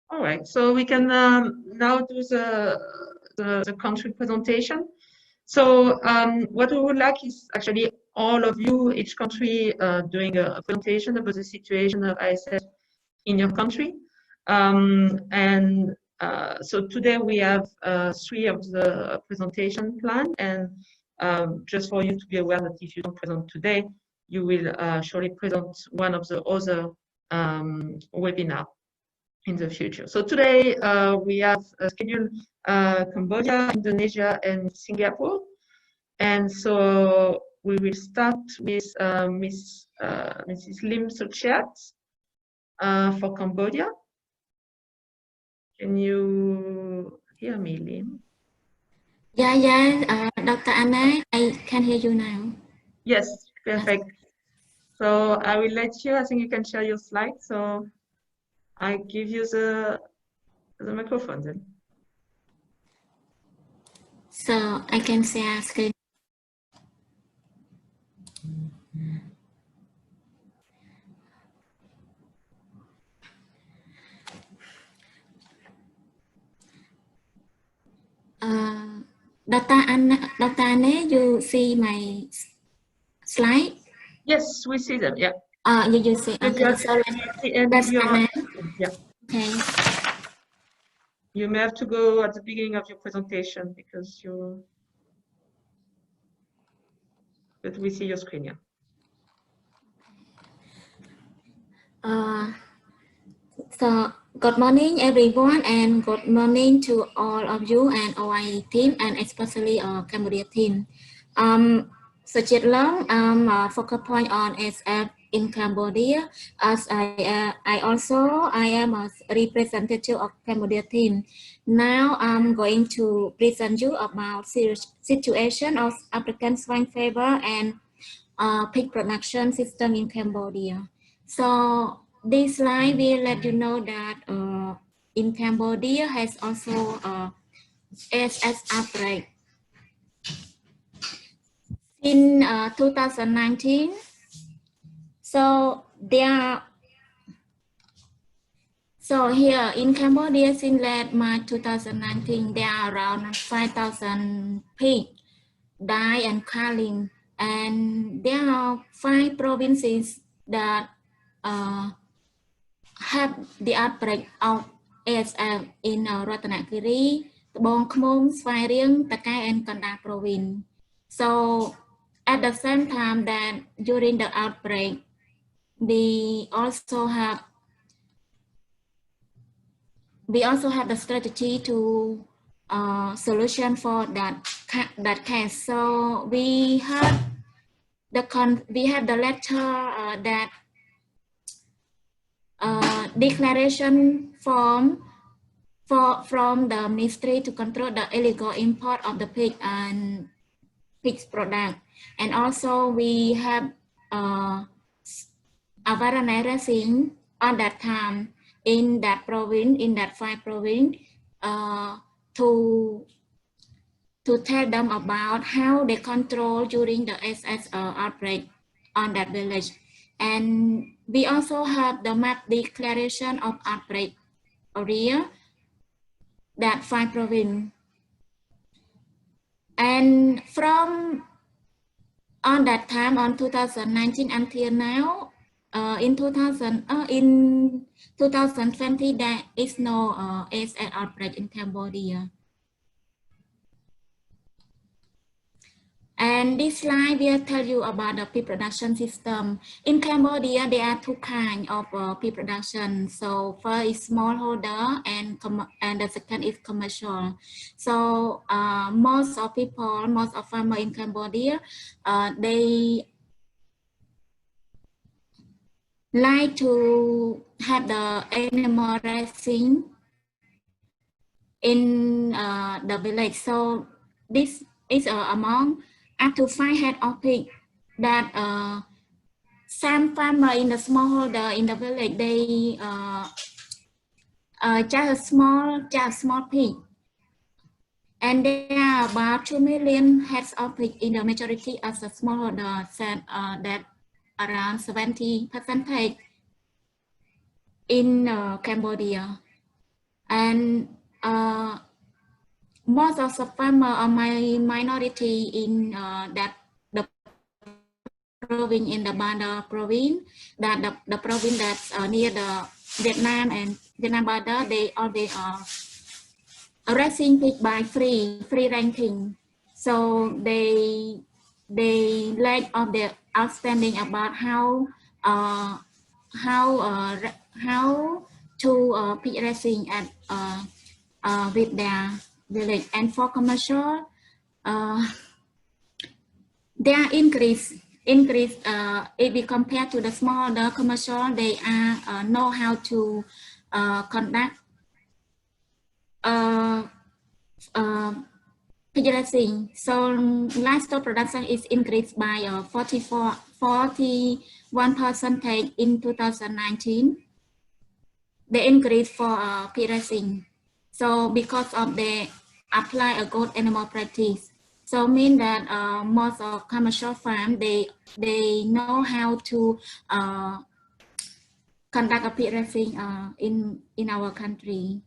All right, so we can now do the country presentation. So what we would like is actually all of you, each country, doing a presentation about the situation of ASF in your country. So today we have 3 of the presentation planned, and just for you to be aware that if you don't present today, you will surely present one of the other webinar in the future. So today we have scheduled Cambodia, Indonesia, and Singapore. And so we will start with Mrs. Lim Sochiat for Cambodia. Can you hear me, Lim? Yeah, Dr. Anna, I can hear you now. Yes, perfect. So I will let you, I think you can share your slide. So I give you the microphone then. So I can share screen. Dr. Anna, you see my slide? Yes, we see them. Yeah. You see. Okay, so let's start. Yeah. Okay. You may have to go at the beginning of your presentation because but we see your screen, yeah. So good morning everyone, and good morning to all of you and OIE team, and especially Cambodia team. So Chiết Long, focus point on ASF in Cambodia, as I am a representative of Cambodia team. Now I'm going to present you about situation of African swine fever and pig production system in Cambodia. So this slide will let you know that in Cambodia has also ASF outbreak. In 2019, so here in Cambodia, since late March 2019, there are around 5,000 pigs die and calling, and there are 5 provinces that have the outbreak of ASF in Ratanakiri, Tabong Khmum, Svai Rieng, Takai, and Kanda province. So at the same time that during the outbreak, we also have the strategy to solution for that case. So we have the letter that declaration form from the ministry to control the illegal import of the pig and pig's product, and also we have awareness on that time in that province, in that 5 province, to tell them about how they control during the ASF outbreak on that village. And we also have the map declaration of outbreak area, that 5 province. And from on that time, on 2019 until now, in 2020, there is no ASF outbreak in Cambodia. And this slide will tell you about the pig production system. In Cambodia, there are 2 kinds of pig production. So first is smallholder, and the second is commercial. So most of farmers in Cambodia, they like to have the animal raising in the village. So this is among up to 5 head of pig that some farmer in the smallholder in the village, they just a small pig, and there are about 2 million heads of pig in the majority of the smallholder, that around 70% in Cambodia. and most of the farmer are my minority in that the province in the Banda province, that the province that's near the Vietnam and Vietnam border, they always raising pig by free ranking. So they lack of the outstanding about uh, how uh, how to pig racing at with their village. And for commercial, their increase if we compare to the smaller commercial, they are know how to conduct pig racing. So livestock production is increased by 41% in 2019. The increase for pig racing. So because of the apply a good animal practice, so mean that most of commercial farm they know how to conduct a pig racing in our country.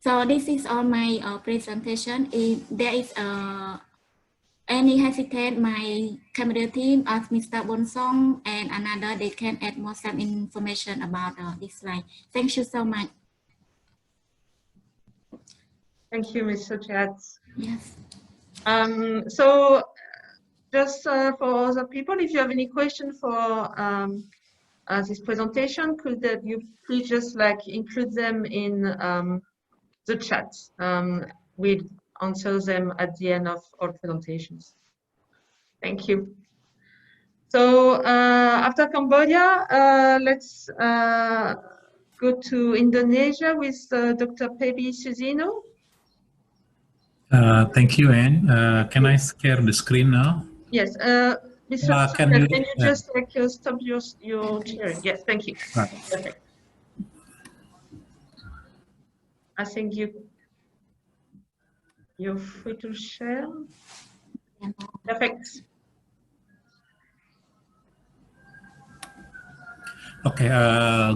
So this is all my presentation. If there is any hesitate, my camera team as Mr. Bonsong and another, they can add more some information about this slide. Thank you so much. Thank you, Ms. Sochat. Yes. So just for other people, if you have any question for this presentation, could you please just like include them in the chat. We'll answer them at the end of all presentations. Thank you. So after Cambodia, let's go to Indonesia with Dr. Pebi Susino. Thank you, Anne. Can I share the screen now? Yes. Mr. Can you just like stop your sharing? Yes, thank you. Right. Perfect. I think you're free to share. Perfect. Okay,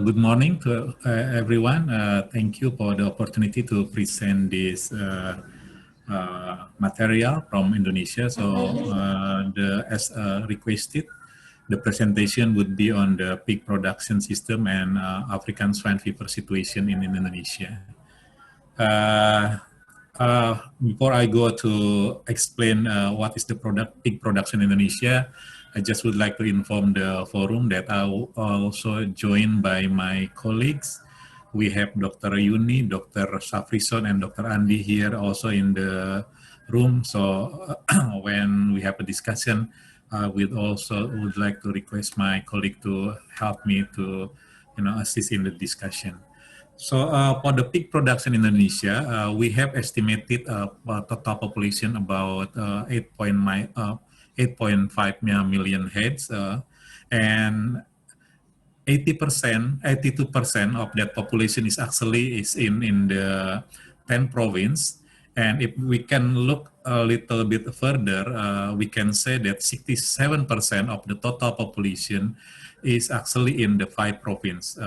good morning to everyone. Thank you for the opportunity to present this material from Indonesia. So as requested, the presentation would be on the pig production system and African swine fever situation in Indonesia. Before I go to explain what is the pig production in Indonesia, I just would like to inform the forum that I will also joined by my colleagues. We have Dr. Yuni, Dr. Safrison, and Dr. Andi here also in the room. So when we have a discussion, we would like to request my colleague to help me to, assist in the discussion. So for the pig production in Indonesia, we have estimated total population about 8.5 million heads, and 82% of that population is actually in the 10 province. And if we can look a little bit further, we can say that 67% of the total population is actually in the 5 province,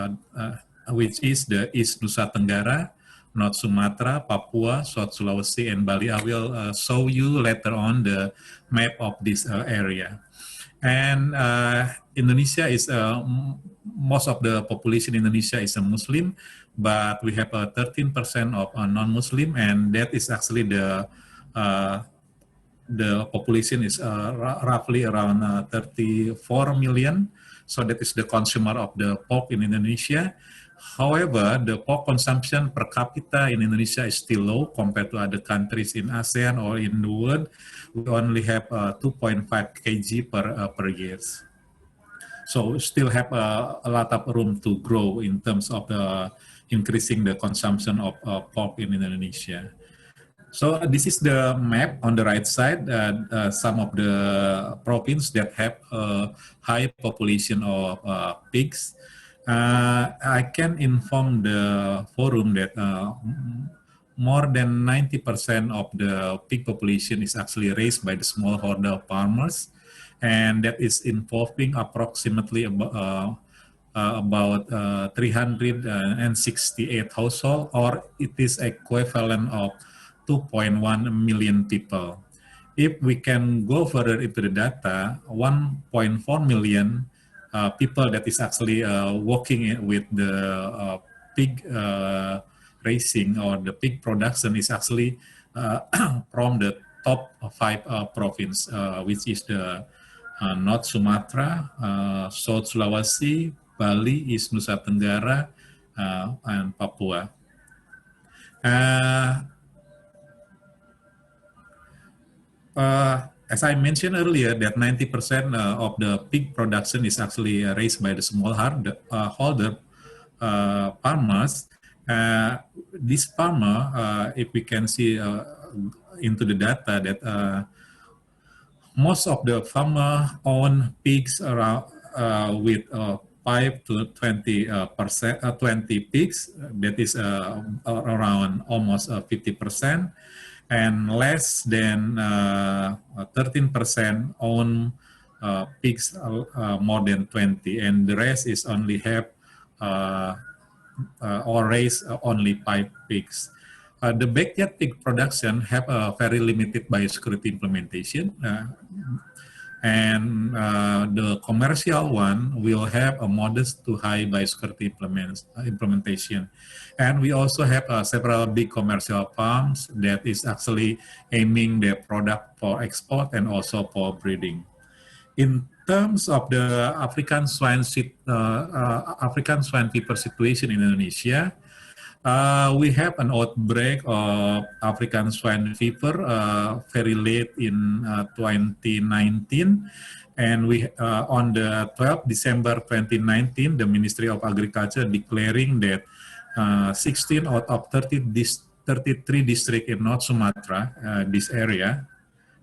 which is the East Nusa Tenggara, North Sumatra, Papua, South Sulawesi, and Bali. I will show you later on the map of this area. And Indonesia is, most of the population in Indonesia is a Muslim, but we have 13% of non-Muslim, and that is actually the population is roughly around 34 million. So that is the consumer of the pork in Indonesia. However, the pork consumption per capita in Indonesia is still low compared to other countries in ASEAN or in the world. We only have 2.5 kg per year. So we still have a lot of room to grow in terms of increasing the consumption of pork in Indonesia. So this is the map on the right side, some of the provinces that have a high population of pigs. I can inform the forum that more than 90% of the pig population is actually raised by the smallholder farmers, and that is involving approximately about 368 households, or it is equivalent of 2.1 million people. If we can go further into the data, 1.4 million people that is actually working with the pig raising or the pig production is actually from the top 5 province, which is the North Sumatra, South Sulawesi, Bali, East Nusa Tenggara, and Papua. As I mentioned earlier, that 90% of the pig production is actually raised by the smallholder farmers. This farmer, if we can see into the data, that most of the farmer own pigs around with 5 to 20 pigs. That is around almost 50%, and less than 13% own pigs more than 20, and the rest is only have or raise only 5 pigs. The backyard pig production have a very limited biosecurity implementation, and the commercial one will have a modest to high biosecurity implementation. And we also have several big commercial farms that is actually aiming their product for export and also for breeding. In terms of the African swine fever situation in Indonesia, we have an outbreak of African swine fever very late in 2019, and we on the 12th December 2019, the Ministry of Agriculture declaring that 16 out of 33 districts in North Sumatra, this area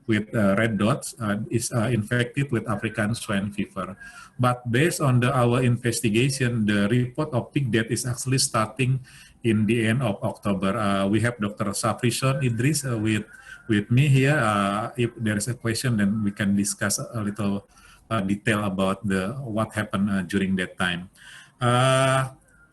with red dots, is infected with African swine fever. But based on our investigation, the report of pig death is actually starting in the end of October. We have Dr. Safrison Idris with me here. If there is a question, then we can discuss a little detail about what happened during that time.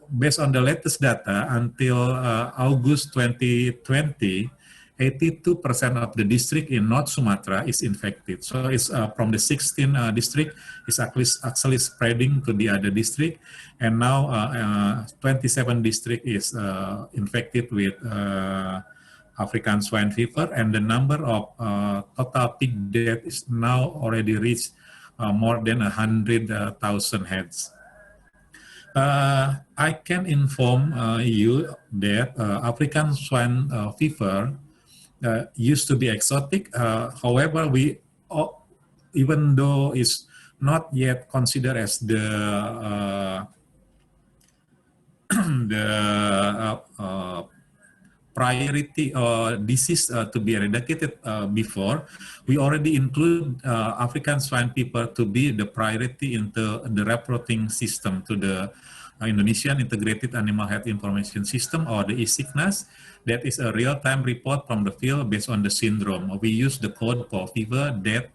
Based on the latest data, until August 2020, 82% of the district in North Sumatra is infected. So it's from the 16 district, it's actually spreading to the other district. And now 27 district is infected with African swine fever. And the number of total pig death is now already reached more than 100,000 heads. I can inform you that African swine fever used to be exotic. However, even though it's not yet considered as the priority disease to be eradicated before, we already include African swine fever to be the priority into the reporting system to the Indonesian Integrated Animal Health Information System, or the ISICNAS. That is a real-time report from the field based on the syndrome. We use the code for fever, death,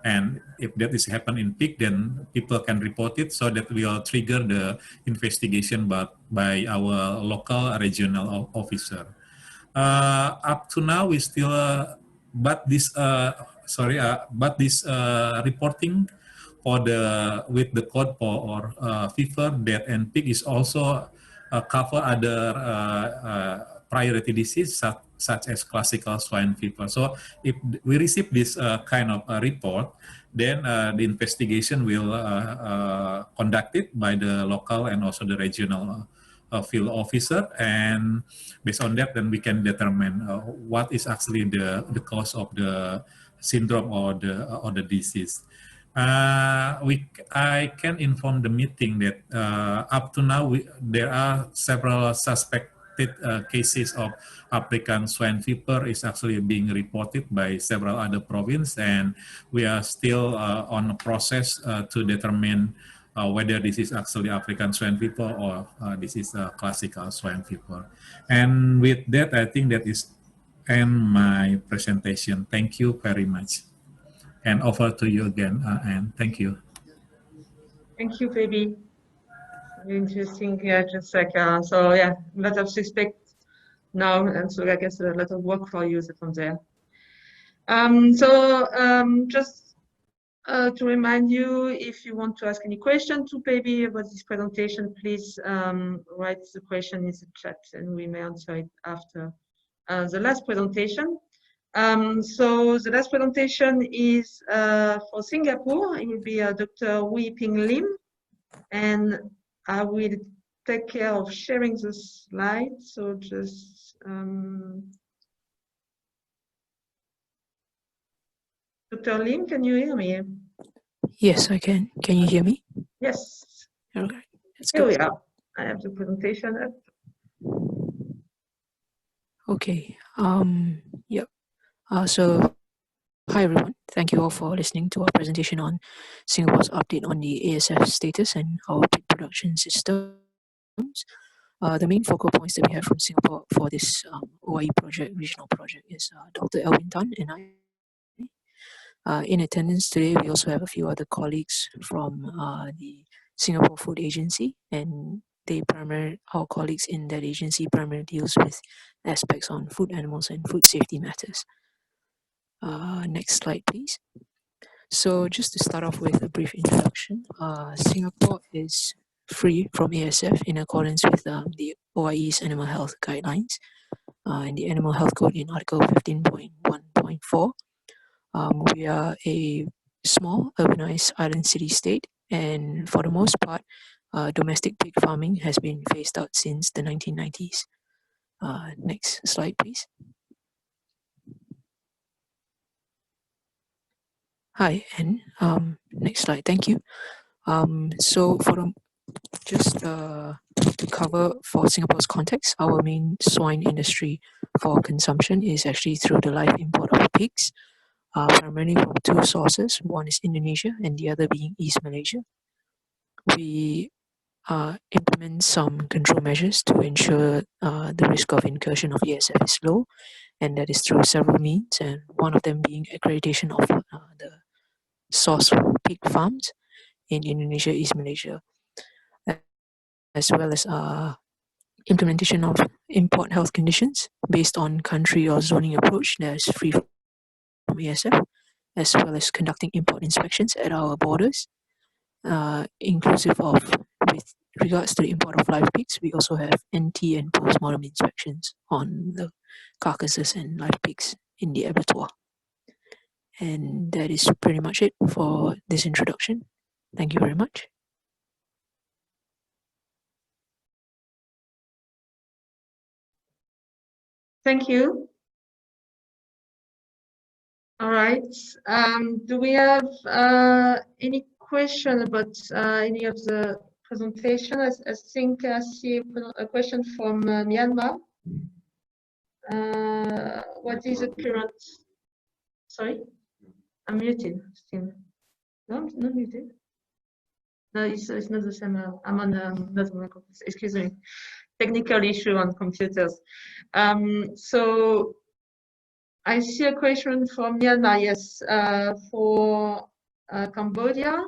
and if that is happen in pig, then people can report it, so that will trigger the investigation by our local regional officer. Up to now, we still, but this reporting for with the code for fever, death, and pig is also cover other priority disease such as classical swine fever. So if we receive this kind of report, then the investigation will conducted by the local and also the regional field officer, and based on that, then we can determine what is actually the cause of the syndrome or the disease. I can inform the meeting that up to now there are several suspected cases of African swine fever is actually being reported by several other provinces, and we are still on a process to determine whether this is actually African swine fever or this is classical swine fever. And with that, I think that is end my presentation. Thank you very much. And over to you again, Anne. Thank you. Thank you, Baby. Interesting. Yeah, just like so. Yeah, a lot of suspects now, and so I guess a lot of work for you from there. Just to remind you, if you want to ask any question to Baby about this presentation, please write the question in the chat, and we may answer it after the last presentation. So the last presentation is for Singapore. It will be Dr. Wee Ping Lim, and I will take care of sharing the slides. So just Dr. Lim, can you hear me? Yes, I can. Can you hear me? Yes. Okay, let's Here go. we are. I have the presentation up. Okay. Yep. So, hi everyone. Thank you all for listening to our presentation on Singapore's update on the ASF status and our pig production systems. The main focal points that we have from Singapore for this OIE project, regional project, is Dr. Elvin Tan and I. In attendance today, we also have a few other colleagues from the Singapore Food Agency, and our colleagues in that agency primarily deals with aspects on food animals and food safety matters. Next slide, please. So just to start off with a brief introduction, Singapore is free from ASF in accordance with the OIE's animal health guidelines and the Animal Health Code in Article 15.1.4. We are a small urbanized island city-state, and for the most part, domestic pig farming has been phased out since the 1990s. Next slide, please. Hi, and next slide, thank you. So just to cover for Singapore's context, our main swine industry for consumption is actually through the live import of pigs, primarily from two sources. One is Indonesia and the other being East Malaysia. We implement some control measures to ensure the risk of incursion of ASF is low, and that is through several means, and one of them being accreditation of the source pig farms in Indonesia, East Malaysia, as well as implementation of import health conditions based on country or zoning approach that is free from ASF, as well as conducting import inspections at our borders, inclusive of, with regards to the import of live pigs, we also have NT and post-mortem inspections on the carcasses and live pigs in the abattoir. And that is pretty much it for this introduction. Thank you very much. Thank you. All right. Do we have any question about any of the presentation? I think I see a question from Myanmar. What is the current? Sorry, I'm muted still. No, I'm not muted. No, it's not the same. I'm on not on computer. Excuse me. Technical issue on computers. So I see a question from Myanmar. Yes, for Cambodia.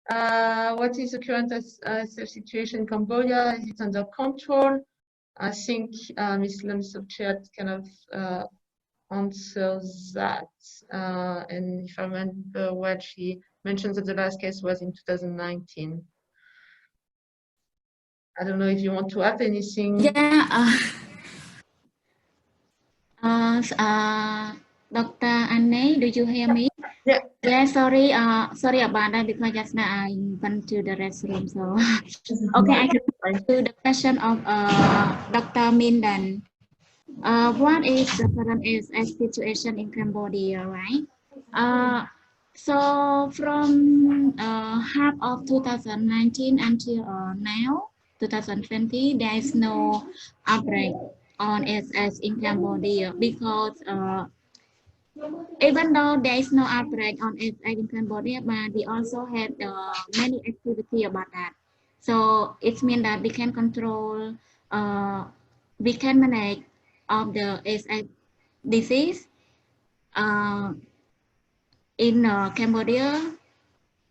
What is the current situation in Cambodia? Is it under control? I think Ms. Lim Sopchat kind of answers that. And if I remember what she mentioned that the last case was in 2019. I don't know if you want to add anything. Yeah. Dr. Anne, do you hear me? Yeah. Yeah, sorry. Sorry about that because just now I went to the restroom. So, okay, I can do the question of Dr. Mindan. What is the current ASF situation in Cambodia, right? So from half of 2019 until now, 2020, there is no outbreak on ASF in Cambodia because even though there is no outbreak on ASF in Cambodia, but we also have many activity about that. So it means that we can control, we can manage of the ASF disease in Cambodia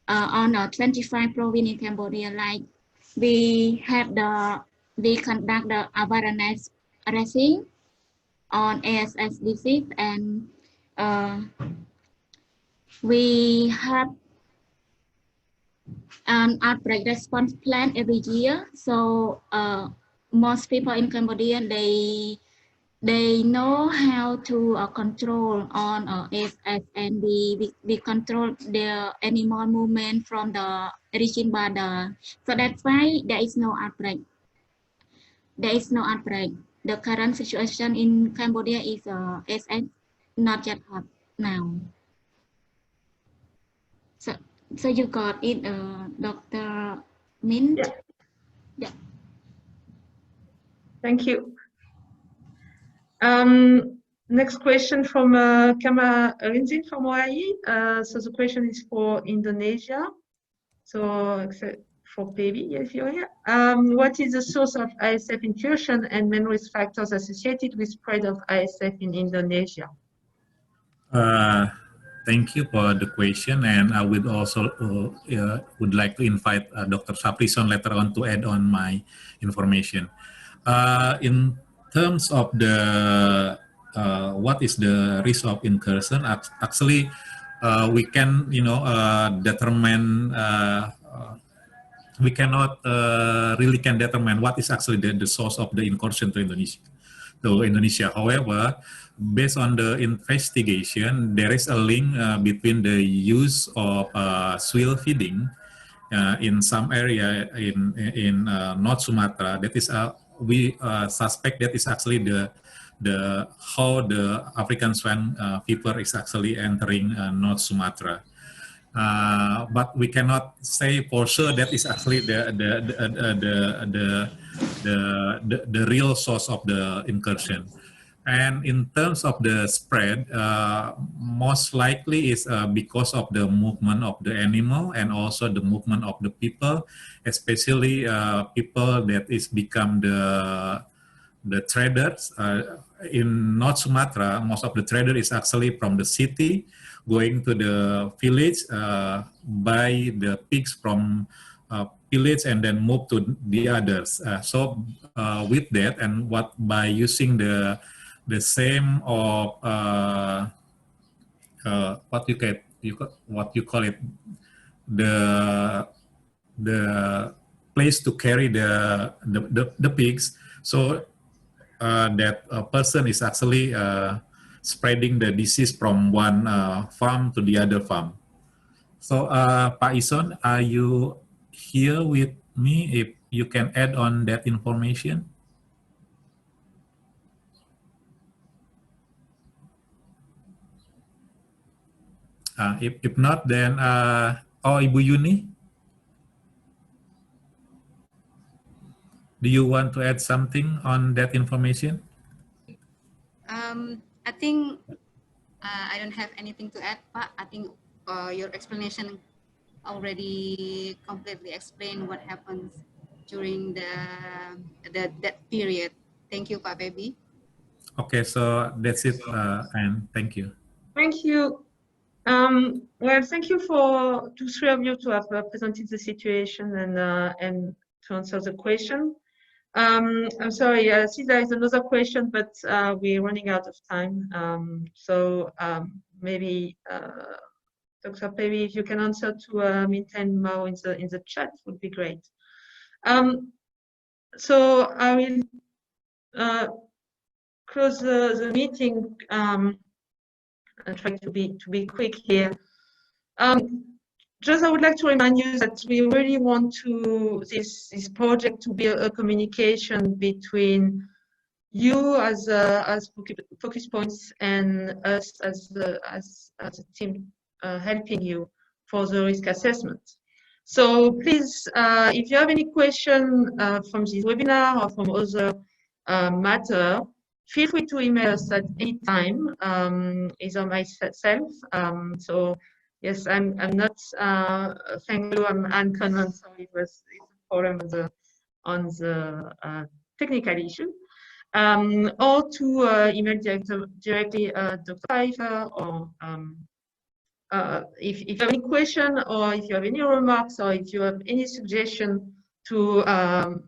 on 25 provinces in Cambodia, like we conduct the awareness raising on ASF disease, and we have an outbreak response plan every year. So most people in Cambodia, they know how to control on ASF, and we control the animal movement from the origin border. So that's why there is no outbreak. There is no outbreak. The current situation in Cambodia is ASF not yet hot now. So you got it, Dr. Mint? Yeah. Yeah. Thank you. Next question from Kama Rinzin from Hawaii. So the question is for Indonesia. So except for Pevi, if you're here. What is the source of ASF incursion and main risk factors associated with spread of ASF in Indonesia? Thank you for the question, and I would also would like to invite Dr. Saprison later on to add on my information. In terms of the what is the risk of incursion, actually we can determine. We cannot really can determine what is actually the source of the incursion to Indonesia. However, based on the investigation, there is a link between the use of soil feeding in some area in North Sumatra. That is we suspect that is actually the how the African swine fever is actually entering North Sumatra. But we cannot say for sure that is actually the real source of the incursion. And in terms of the spread, most likely is because of the movement of the animal and also the movement of the people, especially people that is become the traders. In North Sumatra, most of the trader is actually from the city going to the village, buy the pigs from village and then move to the others. So with that, and by using the same of what you call it, the place to carry the pigs, so that a person is actually spreading the disease from one farm to the other farm. So Pak Ison, are you here with me? If you can add on that information. If not, then Ibu Yuni, do you want to add something on that information? I think I don't have anything to add, Pak. I think your explanation already completely explained what happens during that period. Thank you, Pak Baby. Okay, so that's it, and thank you. Thank you. Well, thank you to three of you to have presented the situation and to answer the question. I'm sorry, I see there is another question, but we're running out of time. So maybe Dr. Perry, if you can answer to Minten Mao in the chat, would be great. So I will close the meeting. And trying to be quick here. Just I would like to remind you that we really want this project to be a communication between you as focus points and us as a team helping you for the risk assessment. So please, if you have any question from this webinar or from other matter, feel free to email us at any time, either myself. So yes, I'm not Fenglu, I'm Anne. So it was a problem on the technical issue. Or to email directly Dr. Pfeiffer, or if you have any question, or if you have any remarks, or if you have any suggestion to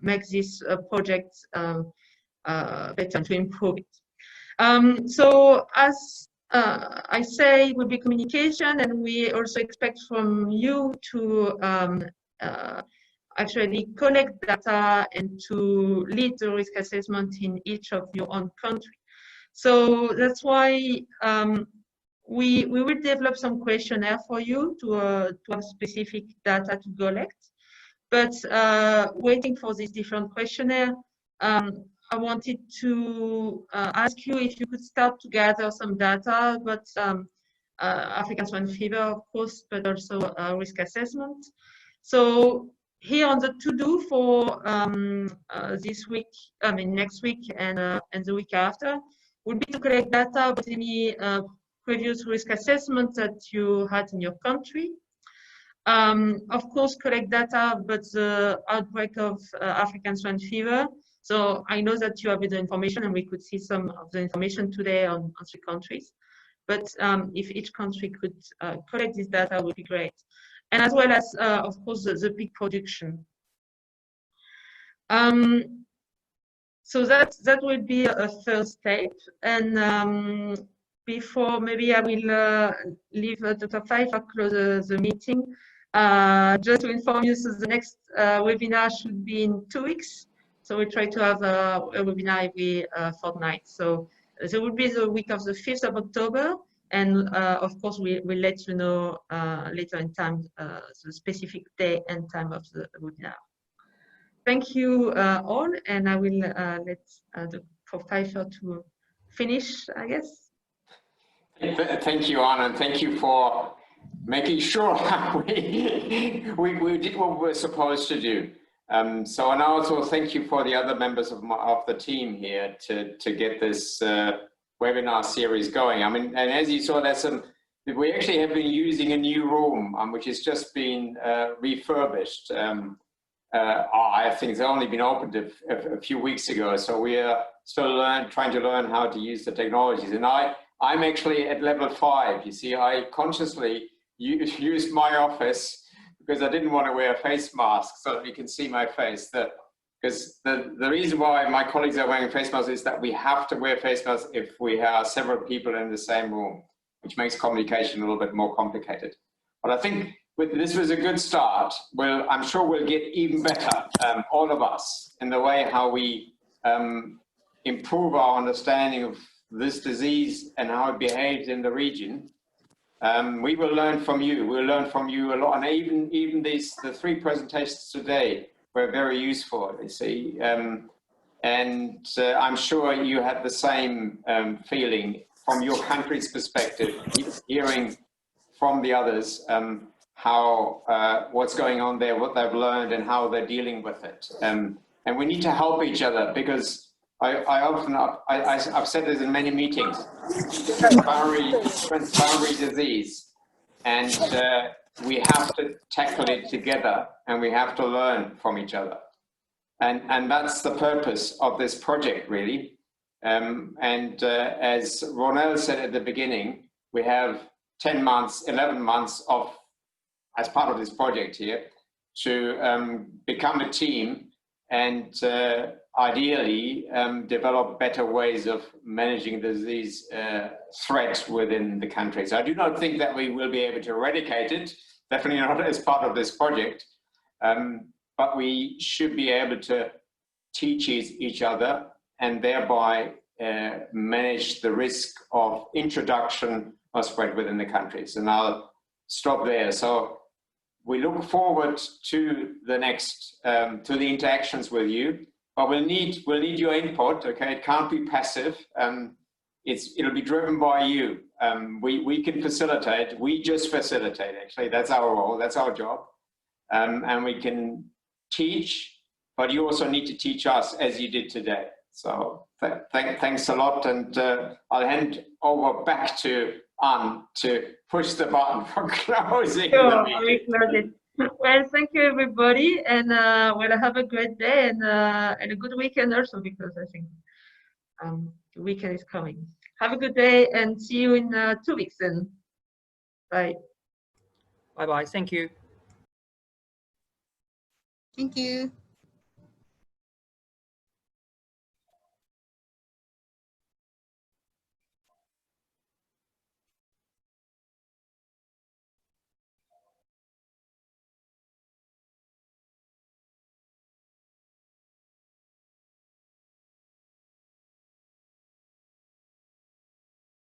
make this project better, to improve it. So as I say, it will be communication, and we also expect from you to actually collect data and to lead the risk assessment in each of your own country. So that's why we will develop some questionnaire for you to have specific data to collect. But waiting for this different questionnaire, I wanted to ask you if you could start to gather some data, but African swine fever, of course, but also risk assessment. So here on the to-do for this week, I mean next week and the week after, would be to collect data about any previous risk assessment that you had in your country. Of course, collect data about the outbreak of African swine fever. So I know that you have the information, and we could see some of the information today on 3 countries. But if each country could collect this data, would be great. And as well as, of course, the pig production. So that will be a first step. And before, maybe I will leave Dr. Pfeiffer close the meeting. Just to inform you, so the next webinar should be in 2 weeks. So we try to have a webinar every fortnight. So there will be the week of the 5th of October. And of course, we'll let you know later in time the specific day and time of the webinar. Thank you all, and I will let Dr. Pfeiffer to finish, I guess. Thank you, Anna, and thank you for making sure we did what we were supposed to do. So, and also thank you for the other members of the team here to get this webinar series going. I mean, and as you saw, we actually have been using a new room, which has just been refurbished. I think it's only been opened a few weeks ago, so we are still trying to learn how to use the technologies. And I'm actually at level 5. You see, I consciously used my office because I didn't want to wear a face mask so that you can see my face. Because the reason why my colleagues are wearing face masks is that we have to wear face masks if we have several people in the same room, which makes communication a little bit more complicated. But I think this was a good start. Well, I'm sure we'll get even better, all of us, in the way how we improve our understanding of this disease and how it behaves in the region. We will learn from you. We'll learn from you a lot, and even the 3 presentations today were very useful. You see, and I'm sure you had the same feeling from your country's perspective, hearing from the others how what's going on there, what they've learned, and how they're dealing with it. And we need to help each other, because I've said this in many meetings. It's a boundary disease, and we have to tackle it together, and we have to learn from each other. And that's the purpose of this project, really. As Ronel said at the beginning, we have 10 months, 11 months as part of this project here, to become a team and ideally develop better ways of managing the disease threat within the countries. I do not think that we will be able to eradicate it, definitely not as part of this project, but we should be able to teach each other and thereby manage the risk of introduction or spread within the countries. And I'll stop there. So we look forward to the next, to the interactions with you, but we'll need your input, okay? It can't be passive. It'll be driven by you. We can facilitate, we just facilitate, actually. That's our role, that's our job. And we can teach, but you also need to teach us as you did today. So thanks a lot, and I'll hand over back to Anne to push the button for closing the meeting. Well, thank you, everybody, and well, have a great day and a good weekend also, because I think the weekend is coming. Have a good day, and see you in 2 weeks then. Bye. Bye-bye. Thank you. Thank you.